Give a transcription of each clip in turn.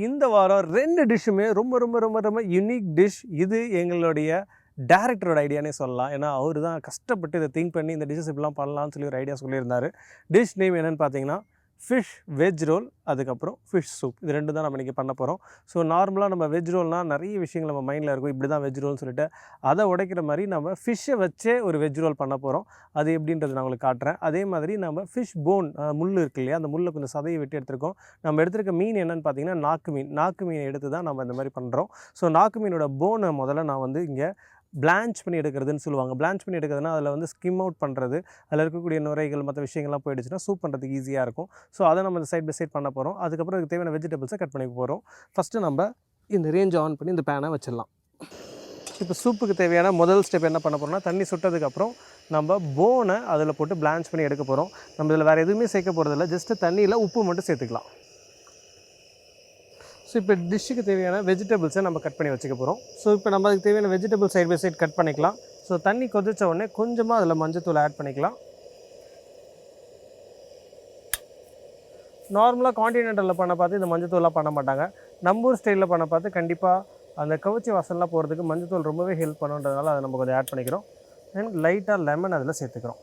இந்த வாரம் 2 டிஷ்ஷுமே ரொம்ப யூனிக் டிஷ். இது எங்களுடைய டைரக்டரோட ஐடியானே சொல்லலாம். ஏன்னா அவர் தான் கஷ்டப்பட்டு இதை திங்க் பண்ணி இந்த டிஷ்ஷஸ் இப்படிலாம் பண்ணலாம்னு சொல்லி ஒரு ஐடியா சொல்லியிருந்தார். டிஷ் நேம் என்னென்னு பார்த்தீங்கன்னா ஃபிஷ் வெஜ் ரோல், அதுக்கப்புறம் ஃபிஷ் சூப். இது 2 தான் நம்ம இன்றைக்கி பண்ண போகிறோம். ஸோ நார்மலாக நம்ம வெஜ் ரோல்னால் நிறைய விஷயங்கள் நம்ம மைண்டில் இருக்கும், இப்படி தான் வெஜ் ரோல்னு சொல்லிட்டு. அதை உடைக்கிற மாதிரி நம்ம ஃபிஷ்ஷை வச்சே ஒரு வெஜ் ரோல் பண்ண போகிறோம். அது எப்படின்றது நான் உங்களுக்கு காட்டுறேன். அதே மாதிரி நம்ம ஃபிஷ் போன் முள் இருக்கு இல்லையா, அந்த முள்ளை கொஞ்சம் சதையை வெட்டி எடுத்துருக்கோம். நம்ம எடுத்துருக்க மீன் என்னென்னு பார்த்தீங்கன்னா நாக்கு மீனை எடுத்து தான் நம்ம இந்த மாதிரி பண்ணுறோம். ஸோ நாக்கு மீனோட போனை முதல்ல நான் வந்து இங்கே பிளான்ச் பண்ணி எடுக்கிறதுன்னு சொல்லுவாங்க. பிளான்ச் பண்ணி எடுக்கிறதுனா அதில் வந்து ஸ்கிம் அவுட் பண்ணுறது, அதில் இருக்கக்கூடிய நுரைகள் மற்ற விஷயங்கள்லாம் போயிடுச்சுன்னா சூப் பண்ணுறதுக்கு ஈஸியாக இருக்கும். ஸோ அதை நம்ம சைட் பை சைட் பண்ண போகிறோம். அதுக்கப்புறம் அதுக்கு தேவையான வெஜிடபிள்ஸை கட் பண்ணி போகிறோம். ஃபஸ்ட்டு நம்ம இந்த ரேஞ்ச் ஆன் பண்ணி இந்த பேனை வச்சிடலாம். இப்போ சூப்புக்கு தேவையான முதல் ஸ்டெப் என்ன பண்ண போகிறோம்னா, தண்ணி சுட்டதுக்கப்புறம் நம்ம போனை அதில் போட்டு பிளான்ச் பண்ணி எடுக்க போகிறோம். நம்ம இதில் வேறு எதுவுமே சேர்க்க போகிறதில்ல, ஜஸ்ட்டு தண்ணியில் உப்பு மட்டும் சேர்த்துக்கலாம். ஸோ இப்போ டிஷ்ஷுக்கு தேவையான வெஜிடபிள்ஸை நம்ம கட் பண்ணி வச்சுக்க போகிறோம். ஸோ இப்போ நம்ம அதுக்கு தேவையான vegetable side by side cut பண்ணிக்கலாம். ஸோ தண்ணி கொதித்த உடனே கொஞ்சமாக அதில் மஞ்சத்தூள் ஆட் பண்ணிக்கலாம். நார்மலாக காண்டினென்டலில் பண்ண பார்த்து இந்த மஞ்சத்தூள்லாம் பண்ண மாட்டாங்க. நம்ம ஊர் ஸ்டைலில் பண்ண பார்த்து கண்டிப்பாக அந்த கவுச்சி வாசல்லாம் போகிறதுக்கு மஞ்சத்தூள் ரொம்பவே ஹெல்ப் பண்ணுன்றதுனால அதை நம்ம கொஞ்சம் ஆட் பண்ணிக்கிறோம். அண்ட் லைட்டாக லெமன் அதில் சேர்த்துக்கிறோம்.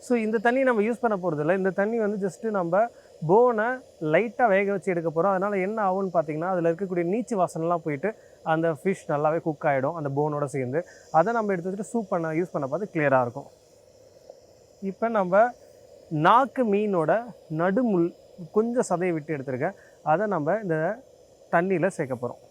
ஸோ இந்த தண்ணி நம்ம யூஸ் பண்ண போகிறதில்ல. இந்த தண்ணி வந்து ஜஸ்ட்டு நம்ம போனை லைட்டாக வேக வச்சு எடுக்க போகிறோம். அதனால் என்ன ஆகும்னு பார்த்தீங்கன்னா, அதில் இருக்கக்கூடிய நீச்சு வாசனெலாம் போயிட்டு அந்த ஃபிஷ் நல்லாவே குக் ஆகிடும் அந்த போனோட சேர்ந்து. அதை நம்ம எடுத்து வச்சுட்டு சூப் யூஸ் பண்ண பார்த்து கிளியராக இருக்கும். இப்போ நம்ம நாக்கு மீனோட நடுமுள் கொஞ்சம் சதையை விட்டு எடுத்துருக்கேன். அதை நம்ம இந்த தண்ணியில் சேர்க்க போகிறோம்.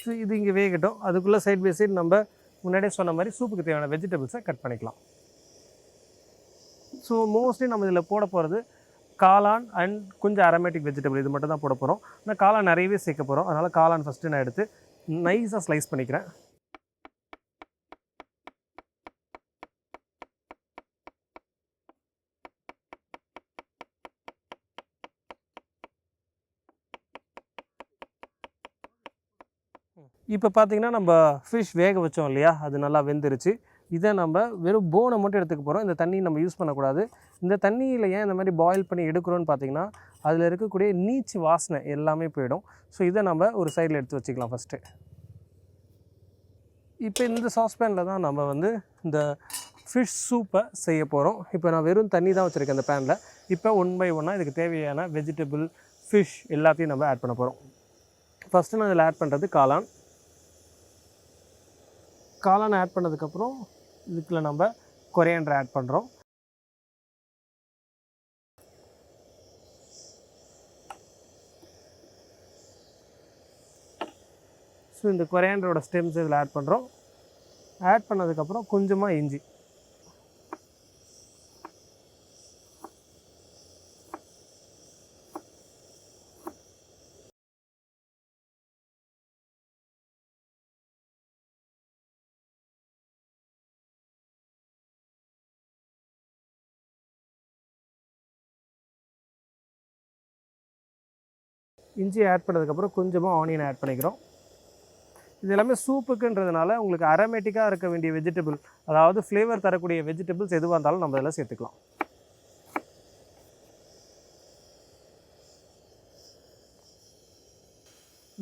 ஸோ இது இங்கே வேகட்டும். அதுக்குள்ளே சைட் பை சைட் நம்ம முன்னாடியே சொன்ன மாதிரி சூப்புக்கு தேவையான வெஜிடபிள்ஸை கட் பண்ணிக்கலாம். ஸோ மோஸ்ட்லி நம்ம இதில் போட போகிறது காளான் அண்ட் கொஞ்சம் அரோமேட்டிக் வெஜிடபிள், இது மட்டும் தான் போட போகிறோம். ஆனால் காளான் நிறையவே சேர்க்க போகிறோம். அதனால் காளான் ஃபஸ்ட்டு நான் எடுத்து நைஸாக ஸ்லைஸ் பண்ணிக்கிறேன். இப்போ பார்த்தீங்கன்னா நம்ம ஃபிஷ் வேக வச்சோம் இல்லையா, அது நல்லா வெந்துருச்சு. இதை நம்ம வெறும் போனை மட்டும் எடுத்துக்க போகிறோம். இந்த தண்ணி நம்ம யூஸ் பண்ணக்கூடாது. இந்த தண்ணியில் ஏன் இந்த மாதிரி பாயில் பண்ணி எடுக்கிறோன்னு பார்த்தீங்கன்னா, அதில் இருக்கக்கூடிய நீச்சு வாசனை எல்லாமே போயிடும். ஸோ இதை நம்ம ஒரு சைடில் எடுத்து வச்சுக்கலாம் ஃபஸ்ட்டு. இப்போ இந்த சாஸ்பேனில் தான் நம்ம வந்து இந்த ஃபிஷ் சூப்பை செய்ய போகிறோம். இப்போ நான் வெறும் தண்ணி தான் வச்சுருக்கேன் இந்த பேனில். இப்போ 1 பை 1 இதுக்கு தேவையான வெஜிடபிள், ஃபிஷ் எல்லாத்தையும் நம்ம ஆட் பண்ண போகிறோம். ஃபஸ்ட்டு நான் இதில் ஆட் பண்ணுறது காளான் ஆட் பண்ணதுக்கப்புறம் இதுக்குள்ள நம்ம கொரியாண்டர் ஆட் பண்ணுறோம். ஸோ இந்த கொரியாண்டரோட ஸ்டெம்ஸ் இதில் ஆட் பண்ணுறோம். ஆட் பண்ணதுக்கப்புறம் கொஞ்சமாக இஞ்சி, இஞ்சி ஆட் பண்ணதுக்கப்புறம் கொஞ்சமாக ஆனியன் ஆட் பண்ணிக்கிறோம். இது எல்லாமே சூப்புக்குன்றதுனால உங்களுக்கு அரோமேட்டிக்காக இருக்க வேண்டிய வெஜிடபிள், அதாவது ஃப்ளேவர் தரக்கூடிய வெஜிடபிள்ஸ் எதுவாக இருந்தாலும் நம்ம இதெல்லாம் சேர்த்துக்கலாம்.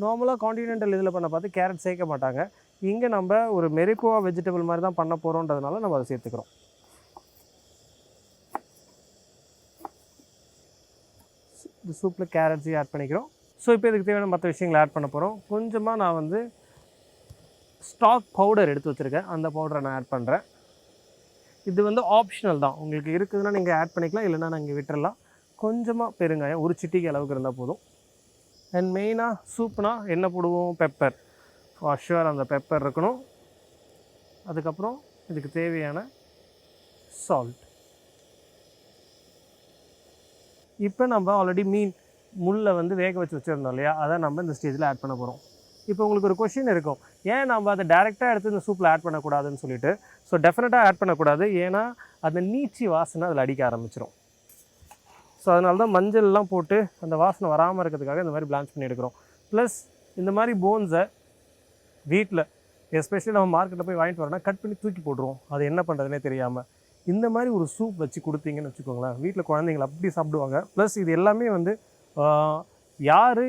நார்மலாக காண்டினென்டல் இதில் பண்ண பார்த்து கேரட் சேர்க்க மாட்டாங்க. இங்கே நம்ம ஒரு மெரிக்கோவா வெஜிடபிள் மாதிரி தான் பண்ண போகிறோன்றதுனால நம்ம அதை சேர்த்துக்கிறோம். இந்த சூப்பில் கேரட்ஸையும் ஆட் பண்ணிக்கிறோம். ஸோ இப்போ இதுக்கு தேவையான மற்ற விஷயங்களை ஆட் பண்ண போகிறோம். கொஞ்சமாக நான் வந்து ஸ்டாக் பவுடர் எடுத்து வச்சுருக்கேன், அந்த பவுடரை நான் ஆட் பண்ணுறேன். இது வந்து ஆப்ஷனல் தான், உங்களுக்கு இருக்குதுன்னா நீங்கள் ஆட் பண்ணிக்கலாம், இல்லைன்னா நாங்கள் விட்டுறலாம். கொஞ்சமாக பெருங்காயம், ஒரு சிட்டிக்கு அளவுக்கு இருந்தால் போதும். அண்ட் மெயினாக சூப்னால் என்ன போடுவோம், பெப்பர். ஃபார் ஷுவர் அந்த பெப்பர் இருக்கணும். அதுக்கப்புறம் இதுக்கு தேவையான சால்ட். இப்போ நம்ம ஆல்ரெடி மீன் முள்ளை வந்து வேக வச்சு வச்சுருந்தோம் இல்லையா, அதை நம்ம இந்த ஸ்டேஜில் ஆட் பண்ண போகிறோம். இப்போ உங்களுக்கு ஒரு கொஷின் இருக்கும், ஏன் நம்ம அதை டேரெக்டாக எடுத்து இந்த சூப்பில் ஆட் பண்ணக்கூடாதுன்னு சொல்லிட்டு. ஸோ டெஃபினட்டாக ஆட் பண்ணக்கூடாது, ஏன்னா அந்த நீச்சி வாசனை அதில் அடிக்க ஆரம்பிச்சிடும். ஸோ அதனால தான் மஞ்சள்லாம் போட்டு அந்த வாசனை வராமல் இருக்கிறதுக்காக இந்த மாதிரி பிளான்ச் பண்ணி எடுக்கிறோம். ப்ளஸ் இந்த மாதிரி போன்ஸை வீட்டில் எஸ்பெஷலி நம்ம மார்க்கெட்டில் போய் வாங்கிட்டு வரோன்னா கட் பண்ணி தூக்கி போட்டுருவோம், அது என்ன பண்ணுறதுனே தெரியாமல். இந்த மாதிரி ஒரு சூப் வச்சு கொடுத்தீங்கன்னு வச்சுக்கோங்களேன், வீட்டில் குழந்தைங்களை அப்படி சாப்பிடுவாங்க. ப்ளஸ் இது எல்லாமே வந்து யார்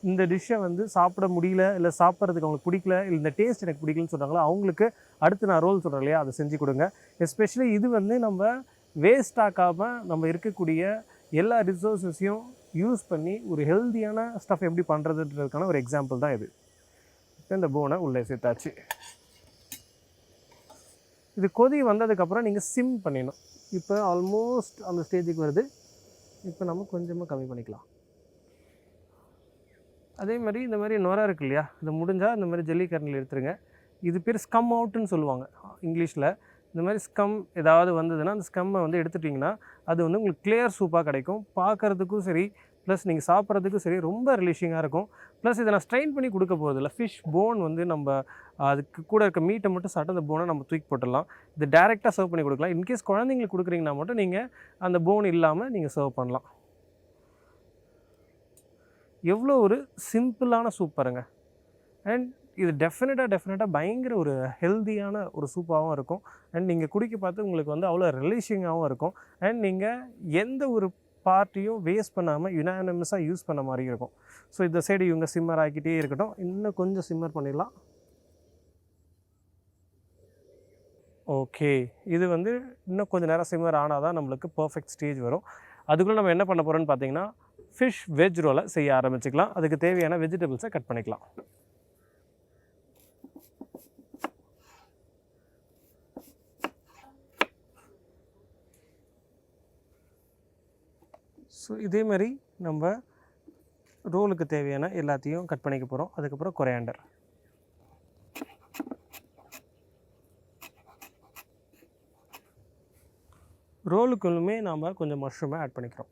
இந்த டிஷ்ஷை வந்து சாப்பிட முடியல, இல்லை சாப்பிட்றதுக்கு அவங்களுக்கு பிடிக்கல, இல்லை இந்த டேஸ்ட் எனக்கு பிடிக்கலன்னு சொல்கிறாங்களோ அவங்களுக்கு அடுத்து நான் ரோல் சொல்கிறேன் இல்லையா, அதை செஞ்சு கொடுங்க. எஸ்பெஷலி இது வந்து நம்ம வேஸ்ட் ஆக்காமல் நம்ம இருக்கக்கூடிய எல்லா ரிசோர்ஸஸையும் யூஸ் பண்ணி ஒரு ஹெல்த்தியான ஸ்டஃப் எப்படி பண்ணுறதுன்றதுக்கான ஒரு எக்ஸாம்பிள் தான் இது. இப்போ இந்த போனை உள்ளே சேர்த்தாச்சு. இது கொதி வந்ததுக்கப்புறம் நீங்கள் சிம் பண்ணிடணும். இப்போ ஆல்மோஸ்ட் அந்த ஸ்டேஜுக்கு வருது. இப்போ நம்ம கொஞ்சமாக கம்மி பண்ணிக்கலாம். அதே மாதிரி இந்த மாதிரி நொரை இருக்கு இல்லையா, இதை முடிஞ்சால் இந்த மாதிரி ஜெல்லி கரண்டில் எடுத்துருங்க. இது பேர் ஸ்கம் அவுட்டுன்னு சொல்லுவாங்க இங்கிலீஷில். இந்த மாதிரி ஸ்கம் ஏதாவது வந்ததுன்னா அந்த ஸ்கம்மை வந்து எடுத்துட்டிங்கன்னா அது வந்து உங்களுக்கு கிளியர் சூப்பாக கிடைக்கும். பார்க்குறதுக்கும் சரி, ப்ளஸ் நீங்கள் சாப்பிட்றதுக்கும் சரி ரொம்ப ரிலீஷிங்காக இருக்கும். ப்ளஸ் இதை நான் ஸ்ட்ரெயின் பண்ணி கொடுக்க போகிறதில்ல. ஃபிஷ் போன் வந்து நம்ம அதுக்கு கூட இருக்க மீட்டை மட்டும் சாப்பிட்டு அந்த போனை நம்ம தூக்கி போட்டுடலாம். இது டேரெக்டாக சர்வ் பண்ணி கொடுக்கலாம். இன்கேஸ் குழந்தைங்களுக்கு கொடுக்குறீங்கன்னா மட்டும் நீங்கள் அந்த போன் இல்லாமல் நீங்கள் சர்வ் பண்ணலாம். எவ்வளோ ஒரு சிம்பிளான சூப் பாருங்க. அண்ட் இது டெஃபினட்டாக பயங்கர ஒரு ஹெல்த்தியான ஒரு சூப்பாகவும் இருக்கும். அண்ட் நீங்கள் குடிக்க பார்த்து உங்களுக்கு வந்து அவ்வளோ ரிலீஷிங்காகவும் இருக்கும். அண்ட் நீங்கள் எந்த ஒரு பார்ட்டியும் வேஸ்ட் பண்ணாமல் யுனானிமஸாக யூஸ் பண்ண மாதிரி இருக்கும். ஸோ இந்த சைடு இவங்க சிம்மர் ஆக்கிட்டே இருக்கட்டும். இன்னும் கொஞ்சம் சிம்மர் பண்ணிடலாம். ஓகே, இது வந்து இன்னும் கொஞ்சம் நேரம் சிம்மர் ஆனால் தான் நம்மளுக்கு பர்ஃபெக்ட் ஸ்டேஜ் வரும். அதுக்குள்ளே நம்ம என்ன பண்ண போகிறோன்னு பார்த்தீங்கன்னா ஃபிஷ் வெஜ் ரோலை செய்ய ஆரம்பிச்சுக்கலாம். அதுக்கு தேவையான வெஜிடபிள்ஸை கட் பண்ணிக்கலாம். ஸோ இதே மாதிரி நம்ம ரோலுக்கு தேவையான எல்லாத்தையும் கட் பண்ணிக்க போகிறோம். அதுக்கப்புறம் கொரியாண்டர். ரோலுக்குள்ளுமே நாம் கொஞ்சம் மஷ்ரூமை ஆட் பண்ணிக்கிறோம்.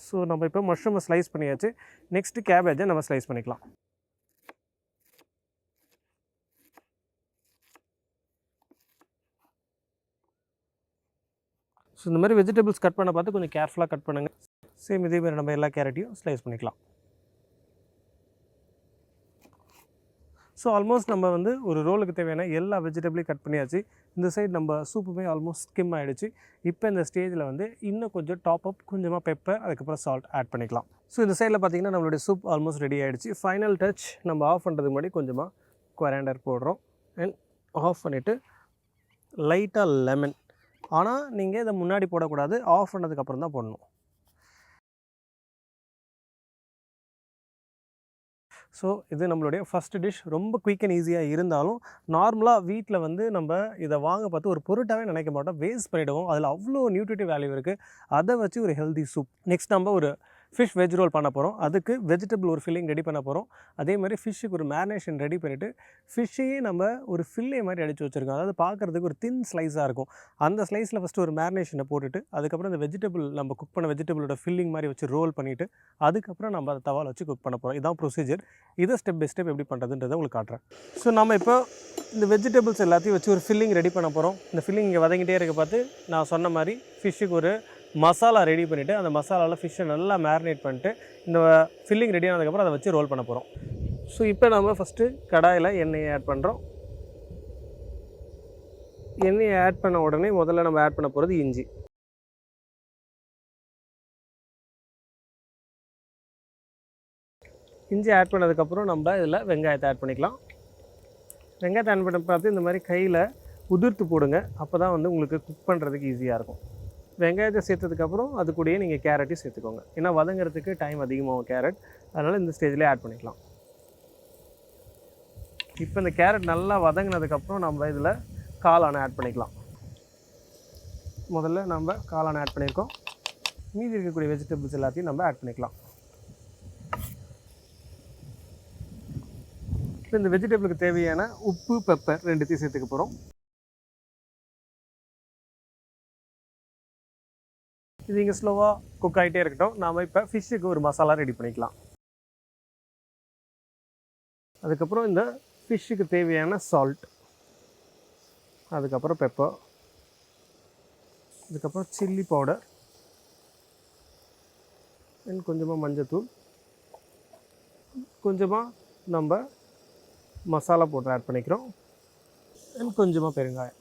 ஸோ நம்ம இப்போ மஷ்ரூமை ஸ்லைஸ் பண்ணியாச்சு. நெக்ஸ்ட்டு கேபேஜை நம்ம ஸ்லைஸ் பண்ணிக்கலாம். ஸோ இந்த மாதிரி வெஜிடபிள்ஸ் கட் பண்ண பார்த்து கொஞ்சம் கேர்ஃபுல்லாக கட் பண்ணுங்கள். சேம் இதே மாதிரி நம்ம எல்லா கேரட்டையும் ஸ்லைஸ் பண்ணிக்கலாம். ஸோ ஆல்மோஸ்ட் நம்ம வந்து ஒரு ரோலுக்கு தேவையான எல்லா வெஜிடபிளையும் கட் பண்ணியாச்சு. இந்த சைடு நம்ம சூப்புமே ஆல்மோஸ்ட் ஸ்கிம் ஆகிடுச்சு. இப்போ இந்த ஸ்டேஜில் வந்து இன்னும் கொஞ்சம் டாப் அப் கொஞ்சமாக பெப்பர், அதுக்கப்புறம் சால்ட் ஆட் பண்ணிக்கலாம். ஸோ இந்த சைடில் பார்த்திங்கன்னா நம்மளுடைய சூப் ஆல்மோஸ்ட் ரெடி ஆகிடுச்சு. ஃபைனல் டச் நம்ம ஆஃப் பண்ணுறதுக்கு முன்னாடி கொஞ்சமாக கொரியாண்டர் போடுறோம். அண்ட் ஆஃப் பண்ணிவிட்டு லைட்டாக லெமன். ஆனால் நீங்கள் இதை முன்னாடி போடக்கூடாது, ஆஃப் பண்ணதுக்கப்புறம் தான் போடணும். ஸோ இது நம்மளுடைய ஃபஸ்ட்டு டிஷ். ரொம்ப குயிக் அண்ட் ஈஸியாக இருந்தாலும் நார்மலாக வீட்டில் வந்து நம்ம இதை வாங்க பார்த்து ஒரு பொருட்டாகவே நினைக்க மாட்டோம், வேஸ்ட் பண்ணிவிடுவோம். அதில் அவ்வளோ நியூட்ரிட்டிவ் வேல்யூ இருக்குது. அதை வச்சு ஒரு ஹெல்தி சூப். நெக்ஸ்ட் நம்ம ஒரு ஃபிஷ் வெஜ் ரோல் பண்ண போகிறோம். அதுக்கு வெஜிடபிள் ஒரு ஃபில்லிங் ரெடி பண்ண போகிறோம். அதே மாதிரி ஃபிஷ்ஷுக்கு ஒரு மேரினேஷன் ரெடி பண்ணிவிட்டு ஃபிஷ்ஷையே நம்ம ஒரு ஃபில்லே மாதிரி அடித்து வச்சுருக்கோம். அதாவது பார்க்குறதுக்கு ஒரு தின் ஸ்லைஸாக இருக்கும். அந்த ஸ்லைஸில் ஃபஸ்ட்டு ஒரு மேரினேஷனை போட்டுட்டு அதுக்கப்புறம் இந்த வெஜிடபிள் நம்ம குக் பண்ண வெஜிடபிளோட ஃபில்லிங் மாதிரி வச்சு ரோல் பண்ணிவிட்டு அதுக்கப்புறம் நம்ம அதை தவால் வச்சு குக் பண்ண போகிறோம். இதான் ப்ரொசீஜர். இதை ஸ்டெப் பை ஸ்டெப் எப்படி பண்ணுறதுன்றதை உங்களுக்கு காட்டுறேன். ஸோ நம்ம இப்போ இந்த வெஜிடபிள்ஸ் எல்லாத்தையும் வச்சு ஒரு ஃபில்லிங் ரெடி பண்ண போகிறோம். இந்த ஃபில்லிங் இங்கே வதங்கிட்டே இருக்க பார்த்து நான் சொன்ன மாதிரி ஃபிஷ்ஷுக்கு ஒரு மசாலா ரெடி பண்ணிவிட்டு அந்த மசாலாவில் ஃபிஷ்ஷை நல்லா மேரினேட் பண்ணிட்டு இந்த ஃபில்லிங் ரெடி ஆனதுக்கப்புறம் அதை வச்சு ரோல் பண்ண போகிறோம். ஸோ இப்போ நம்ம ஃபஸ்ட்டு கடாயில் எண்ணெயை ஆட் பண்ணுறோம். எண்ணெயை ஆட் பண்ண உடனே முதல்ல நம்ம ஆட் பண்ண போகிறது இஞ்சி. இஞ்சி ஆட் பண்ணதுக்கப்புறம் நம்ம இதில் வெங்காயத்தை ஆட் பண்ணிக்கலாம். வெங்காயத்தை ஆட் பண்ண பார்த்து இந்த மாதிரி கையில் உதிர்த்து போடுங்க. அப்போ தான் வந்து உங்களுக்கு குக் பண்ணுறதுக்கு ஈஸியாக இருக்கும். வெங்காயத்தை சேர்த்ததுக்கப்புறம் அது கூடயே நீங்கள் கேரட்டையும் சேர்த்துக்கோங்க. ஏன்னா வதங்கிறதுக்கு டைம் அதிகமாகும் கேரட். அதனால் இந்த ஸ்டேஜ்லேயே ஆட் பண்ணிக்கலாம். இப்போ இந்த கேரட் நல்லா வதங்கினதுக்கப்புறம் நம்ம இதில் காளானை ஆட் பண்ணிக்கலாம். முதல்ல நம்ம காளானை ஆட் பண்ணியிருக்கோம். மீதி இருக்கக்கூடிய வெஜிடபிள்ஸ் எல்லாத்தையும் நம்ம ஆட் பண்ணிக்கலாம். இப்போ இந்த வெஜிடபிளுக்கு தேவையான உப்பு, பெப்பர் ரெண்டுத்தையும் சேர்த்துக்க போகிறோம். இது இங்கே ஸ்லோவாக குக் ஆகிட்டே இருக்கட்டும். நாம் இப்போ ஃபிஷ்ஷுக்கு ஒரு மசாலா ரெடி பண்ணிக்கலாம். அதுக்கப்புறம் இந்த ஃபிஷ்ஷுக்கு தேவையான சால்ட், அதுக்கப்புறம் பெப்பர், அதுக்கப்புறம் சில்லி பவுடர், அண்ட் கொஞ்சமாக மஞ்சத்தூள், கொஞ்சமாக நம்ம மசாலா பவுடர் ஆட் பண்ணிக்கிறோம், அண்ட் கொஞ்சமாக பெருங்காயம்.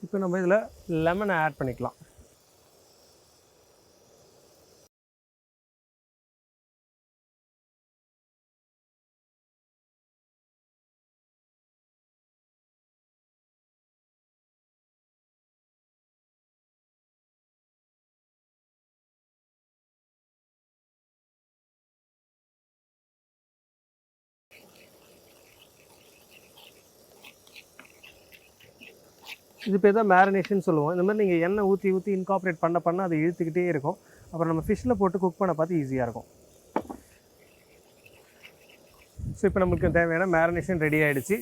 இப்போ நம்ம இதில் லெமனை ஆட் பண்ணிக்கலாம். இது பேர் தான் மேரினேஷன் சொல்லுவோம். இந்த மாதிரி நீங்கள் எண்ணெய் ஊற்றி இன்கார்பரேட் பண்ண அது இழுத்துக்கிட்டே இருக்கும். அப்புறம் நம்ம ஃபிஷ்ஷில் போட்டு குக் பண்ண பார்த்து ஈஸியாக இருக்கும். ஸோ இப்போ நம்மளுக்கு தேவையான மேரினேஷன் ரெடி ஆகிடுச்சு.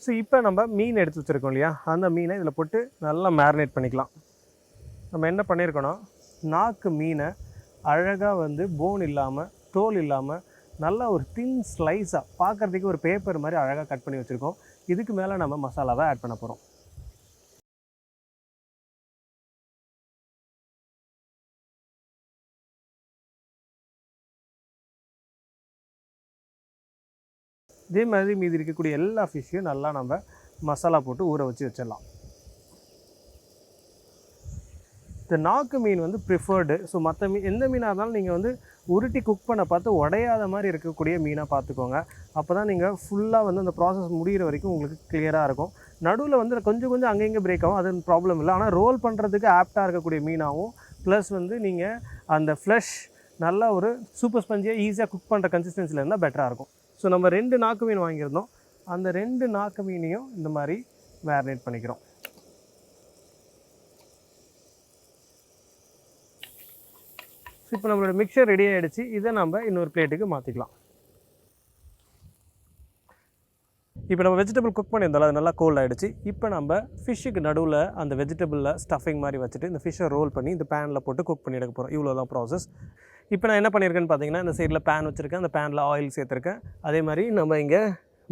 ஸோ இப்போ நம்ம மீன் எடுத்து வச்சுருக்கோம் இல்லையா, அந்த மீனை இதில் போட்டு நல்லா மேரினேட் பண்ணிக்கலாம். நம்ம என்ன பண்ணியிருக்கோன்னா, நாக்கு மீனை அழகாக போன் இல்லாமல், தோல் இல்லாமல், நல்லா ஒரு தின் ஸ்லைஸாக பார்க்குறதுக்கு ஒரு பேப்பர் மாதிரி அழகாக கட் பண்ணி வச்சுருக்கோம். இதுக்கு மேலே நம்ம மசாலாவை ஆட் பண்ண போகிறோம். இதே மாதிரி மீதி இருக்கக்கூடிய எல்லா ஃபிஷ்ஷையும் நல்லா நம்ம மசாலா போட்டு ஊற வச்சிடலாம். இந்த நாக்கு மீன் ப்ரிஃபர்டு. ஸோ மற்ற எந்த மீனாக இருந்தாலும் நீங்கள் உருட்டி குக் பண்ண பார்த்து உடையாத மாதிரி இருக்கக்கூடிய மீனாக பார்த்துக்கோங்க. அப்போ தான் நீங்கள் ஃபுல்லாக அந்த ப்ராசஸ் முடிகிற வரைக்கும் உங்களுக்கு கிளியராக இருக்கும். நடுவில் கொஞ்சம் கொஞ்சம் அங்கங்கே பிரேக் ஆகும், அது ப்ராப்ளம் இல்லை. ஆனால் ரோல் பண்ணுறதுக்கு ஆப்டாக இருக்கக்கூடிய மீனாகவும், ப்ளஸ் நீங்கள் அந்த ஃப்ளஷ் நல்லா ஒரு சூப்பர் ஸ்பஞ்சியாக ஈஸியாக குக் பண்ணுற கன்சிஸ்டன்சியில் இருந்தால் பெட்டராக இருக்கும். ஸோ நம்ம 2 நாக்கு மீன் வாங்கியிருந்தோம். அந்த 2 நாக்கு மீனையும் இந்த மாதிரி மேரினேட் பண்ணிக்கிறோம். ஸோ இப்போ நம்மளோட மிக்சர் ரெடி ஆகிடுச்சு. இதை நம்ம இன்னொரு பிளேட்டுக்கு மாற்றிக்கலாம். இப்போ நம்ம வெஜிடபிள் குக் பண்ணியிருந்தாலும் அது நல்லா கோல்ட் ஆகிடுச்சு. இப்போ நம்ம ஃபிஷ்ஷுக்கு நடுவில் அந்த வெஜிடபிளில் ஸ்டஃபிங் மாதிரி வச்சுட்டு இந்த ஃபிஷ்ஷை ரோல் பண்ணி இந்த பேனில் போட்டு குக் பண்ணி எடுக்க போகிறோம். இவ்வளோ தான் ப்ராசஸ். இப்போ நான் என்ன பண்ணியிருக்கேன்னு பார்த்தீங்கன்னா, இந்த சைடில் பேன் வச்சுருக்கேன். அந்த பேனில் ஆயில் சேர்த்துருக்கேன். அதே மாதிரி நம்ம இங்கே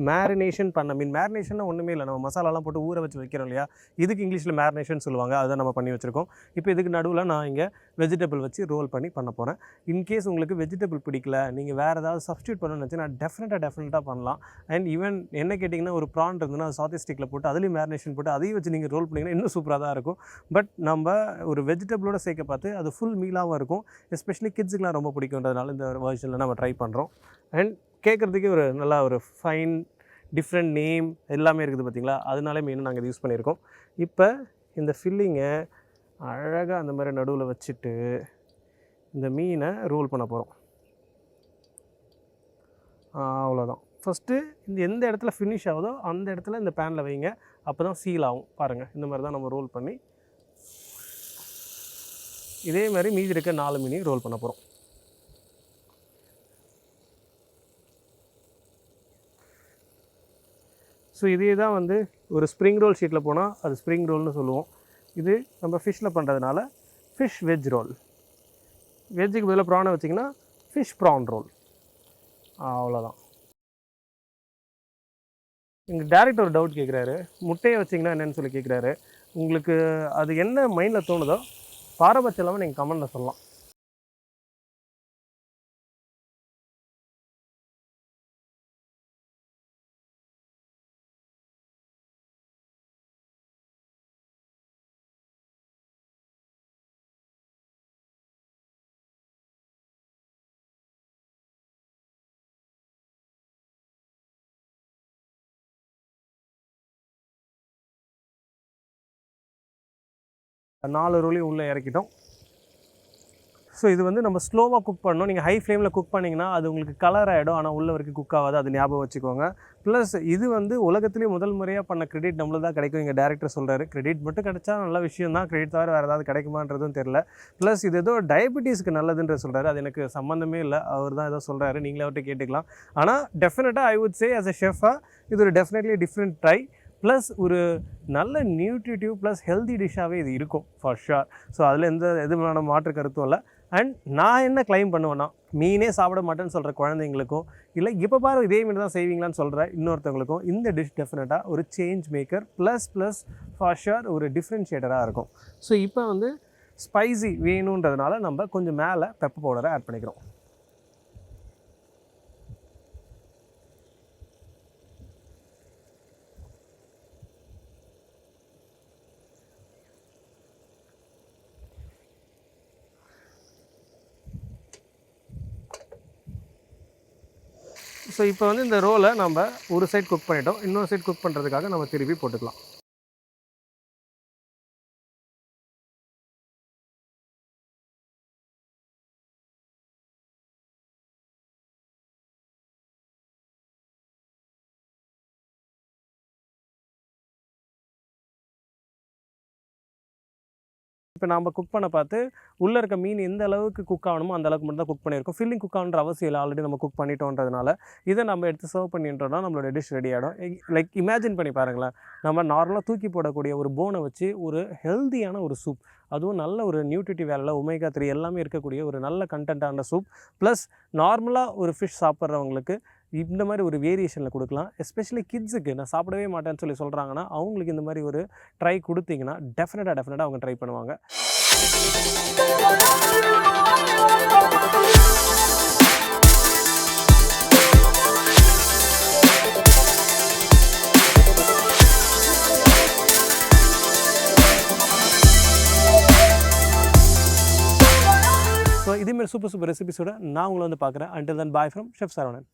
மேரினேஷன் பண்ண மீன், மேரினேஷன்னா ஒன்றுமே இல்லை, நம்ம மசாலாலாம் போட்டு ஊற வச்சு வைக்கிறோம் இல்லையா, இதுக்கு இங்கிலீஷில் மேரினேஷன் சொல்லுவாங்க. அதை நம்ம பண்ணி வச்சுருக்கோம். இப்போ இதுக்கு நடுவில் நான் இங்கே வெஜிடபிள் வச்சு ரோல் பண்ணி பண்ண போகிறேன். இன்கேஸ் உங்களுக்கு வெஜிடபிள் பிடிக்கல, நீங்கள் வேறு ஏதாவது சப்ஸ்டியூட் பண்ணணும்னு வச்சு நான் டெஃபினட்டாக பண்ணலாம். அண்ட் ஈவன் என்ன கேட்டிங்கன்னா, ஒரு ப்ரான் இருந்ததுன்னா அது சாத்தே ஸ்டிக்கில் போட்டு அதுலேயும் மேரினேஷன் போட்டு அதையும் வச்சு நீங்கள் ரோல் பண்ணிங்கன்னா இன்னும் சூப்பராக தான் இருக்கும். பட் நம்ம ஒரு வெஜிடபிளோட சேர்க்க பார்த்து அது ஃபுல் மீலாகவும் இருக்கும். எஸ்பெஷலி கிட்ஸுக்குலாம் ரொம்ப பிடிக்குன்றதுனால இந்த வெர்ஷனில் நம்ம ட்ரை பண்ணுறோம். அண்ட் கேட்குறதுக்கே ஒரு நல்லா ஒரு ஃபைன் டிஃப்ரெண்ட் நேம் எல்லாமே இருக்குது பார்த்திங்களா, அதனாலே மீன் நாங்கள் யூஸ் பண்ணியிருக்கோம். இப்போ இந்த ஃபில்லிங்கை அழகாக அந்த மாதிரி நடுவில் வச்சுட்டு இந்த மீனை ரோல் பண்ண போகிறோம். அவ்வளோதான். ஃபஸ்ட்டு இந்த எந்த இடத்துல ஃபினிஷ் ஆகுதோ அந்த இடத்துல இந்த பேனில் வைங்க, அப்போ தான் சீல் ஆகும். பாருங்கள், இந்த மாதிரி தான் நம்ம ரோல் பண்ணி இதே மாதிரி மீதி இருக்க 4 மீனையும் ரோல் பண்ண போகிறோம். ஸோ இதே தான் ஒரு ஸ்ப்ரிங் ரோல் ஷீட்டில் போனால் அது ஸ்ப்ரிங் ரோல்னு சொல்லுவோம். இது நம்ம ஃபிஷ்ஷில் பண்ணுறதுனால ஃபிஷ் வெஜ் ரோல். வெஜ்ஜுக்கு பதிலாக ப்ரானை வச்சிங்கன்னா ஃபிஷ் ப்ரான் ரோல். அவ்வளோதான். எங்கள் டேரக்டர் ஒரு டவுட் கேட்குறாரு, முட்டையை வச்சிங்கன்னா என்னென்னு சொல்லி கேட்குறாரு. உங்களுக்கு அது என்ன மைண்டில் தோணுதோ பாரபட்சம் இல்லாமல் நீங்கள் கமெண்டில் சொல்லலாம். நாலு ரோலையும் உள்ளே இறக்கிட்டோம். ஸோ இது நம்ம ஸ்லோவாக குக் பண்ணணும். நீங்கள் ஹை ஃப்ளேமில் குக் பண்ணிங்கன்னா அது உங்களுக்கு கலர் ஆகிடும், ஆனால் உள்ள வரைக்கும் குக் ஆகாது. அது ஞாபகம் வச்சுக்கோங்க. ப்ளஸ் இது உலகத்துலேயே முதல் முறையாக பண்ண கிரெடிட் நம்மளுக்கு தான் கிடைக்கும். எங்கள் டேரக்டர் சொல்கிறாரு, கிரெடிட் மட்டும் கிடைச்சா நல்ல விஷயம் தான், கிரெடிட் தவிர வேறு ஏதாவது கிடைக்குமான்றதும் தெரில. ப்ளஸ் இது ஏதோ டயபிட்டிஸ்க்கு நல்லதுன்ற சொல்கிறாரு. அது எனக்கு சம்மந்தமே இல்லை, அவர் தான் ஏதோ சொல்கிறாரு, நீங்களே அவர்கிட்ட கேட்டுக்கலாம். ஆனால் டெஃபினட்டாக I would say as a ஷெஃபாக இது ஒரு டெஃபினெட்லி டிஃப்ரெண்ட் ட்ரை. ப்ளஸ் ஒரு நல்ல நியூட்ரிட்டிவ் ப்ளஸ் ஹெல்தி டிஷ்ஷாகவே இது இருக்கும் ஃபார் ஷுர். ஸோ அதில் எந்த எதுவான மாற்று கருத்தும் இல்லை. அண்ட் நான் என்ன கிளைம் பண்ணுவேன்னா, மீனே சாப்பிட மாட்டேன்னு சொல்கிற குழந்தைங்களுக்கும், இல்லை இப்போ பாரு இதே மீன் தான் செய்வீங்களான்னு சொல்கிற இன்னொருத்தவங்களுக்கும் இந்த டிஷ் டெஃபினட்டாக ஒரு change maker plus for sure ஒரு டிஃப்ரென்ஷியேட்டராக இருக்கும். ஸோ இப்போ வந்து ஸ்பைசி வேணுன்றதுனால நம்ம கொஞ்சம் மேலே பெப்பர் பவுடரை ஆட் பண்ணிக்கிறோம். ஸோ இப்போ வந்து இந்த ரோலை நம்ம ஒரு சைட் குக் பண்ணிட்டோம். இன்னொரு சைட் குக் பண்ணுறதுக்காக நம்ம திருப்பி போட்டுக்கலாம். இப்போ நம்ம குக் பண்ண பார்த்து உள்ளே இருக்க மீன் எந்த அளவுக்கு குக் ஆகணுமோ அந்த அளவுக்கு மட்டும் தான் குக் பண்ணியிருக்கோம். ஃபில்லிங் குக் ஆகணுன்ற அவசியம் இல்லை, ஆல்ரெடி நம்ம குக் பண்ணிட்டோன்றதுனால இதை நம்ம எடுத்து சர்வ் பண்ணிட்டோம்னா நம்மளோட டிஷ் ரெடி ஆகிடும். லைக் இமேஜின் பண்ணி பாருங்களேன், நம்ம நார்மலாக தூக்கி போடக்கூடிய ஒரு போனை வச்சு ஒரு ஹெல்த்தியான ஒரு சூப், அதுவும் நல்ல ஒரு நியூட்ரிட்டிவ் வேலை ஒமேகா 3 எல்லாமே இருக்கக்கூடிய ஒரு நல்ல கண்டென்ட்டான சூப், ப்ளஸ் நார்மலாக ஒரு ஃபிஷ் சாப்பிட்றவங்களுக்கு இந்த மாதிரி ஒரு வேரியேஷனில் கொடுக்கலாம். எஸ்பெஷலி கிட்ஸுக்கு நான் சாப்பிடவே மாட்டேன்னு சொல்லி சொல்கிறாங்கன்னா அவங்களுக்கு இந்த மாதிரி ஒரு ட்ரை கொடுத்தீங்கன்னா டெஃபினட்டாக அவங்க ட்ரை பண்ணுவாங்க. ஸோ இதேமாதிரி சூப்பர் ரெசிபிஸோட நான் உங்களை வந்து பார்க்குறேன். Until then bye from chef Saravanan.